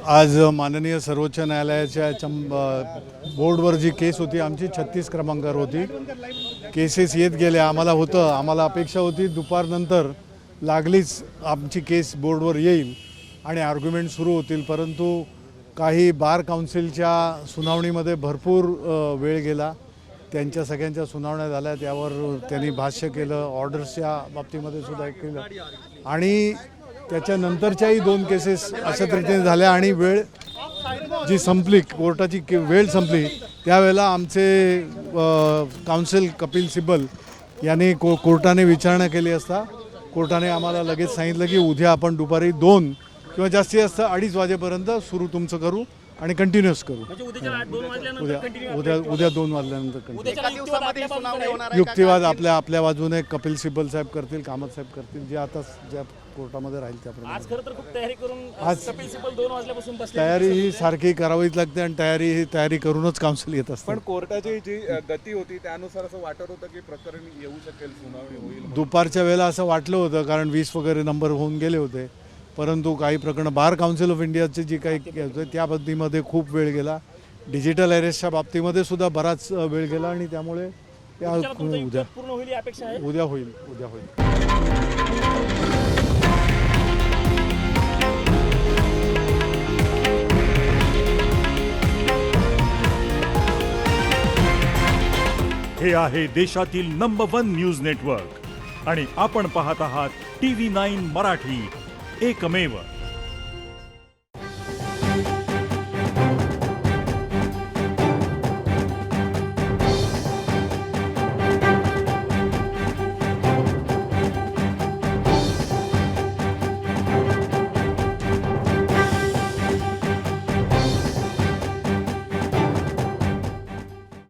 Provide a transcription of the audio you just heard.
आज माननीय सर्वोच्च न्यायालयाच्या बोर्डवर जी केस होती आमची 36 क्रमांकावर होती. केसेस येत गेल्या. आम्हाला अपेक्षा होती दुपारनंतर लागलीच आमची केस बोर्डवर येईल आणि आर्ग्युमेंट सुरू होतील, परंतु काही बार काउन्सिलच्या सुनावणीमध्ये भरपूर वेळ गेला. त्यांच्या सगळ्यांच्या सुनावण्या झाल्या, त्यावर त्यांनी भाष्य केलं, ऑर्डर्सच्या बाबतीमध्ये सुद्धा केलं आणि त्याच्यानंतरच्याही 2 केसेस अशा रीतीने झाल्या आणि वेळ जी संपली, कोर्टाची वेळ संपली, त्यावेळेला आमचे काउन्सिल कपिल सिब्बल यांनी कोर्टाने विचारणा केली असता कोर्टाने आम्हाला लगेच सांगितलं की उद्या आपण दुपारी 2 किंवा जास्तीत जास्त 2:30 वाजेपर्यंत सुरू तुमचं करू आणि कंटिन्यूअस करू. उद्या 2 वाजल्यानंतर युक्तिवाद आपल्या बाजूने कपिल सिब्बल साहेब करतील, कामत साहेब करतील, जे आता ज्या कोर्टामध्ये राहील त्याप्रमाणे. आज खरं तर खूप तयारी करून कपिल सिब्बल 2 वाजल्यापासून बसले. तयारी ही सारखी करावीच लागते आणि तयारी करूनच काउन्सिल येत असते. पण कोर्टाची जी गती होती त्यानुसार असं वाटत होतं की प्रकरण येऊ शकेल, सुनावणी होईल. दुपारच्या वेळेला असं वाटलं होतं, कारण 20 वगैरे नंबर होऊन गेले होते, परंतु काही प्रकरणं बार काउन्सिल ऑफ इंडियाचे जी काही होते त्या बाबतीमध्ये खूप वेळ गेला. डिजिटल अरेस्टच्या बाबतीमध्ये सुद्धा बराच वेळ गेला आणि त्यामुळे उद्या पूर्ण होईल अपेक्षा आहे. उद्या होईल. हे आहे देशातील नंबर 1 न्यूज नेटवर्क आणि आपण पाहत आहात TV9 मराठी, एकमेव.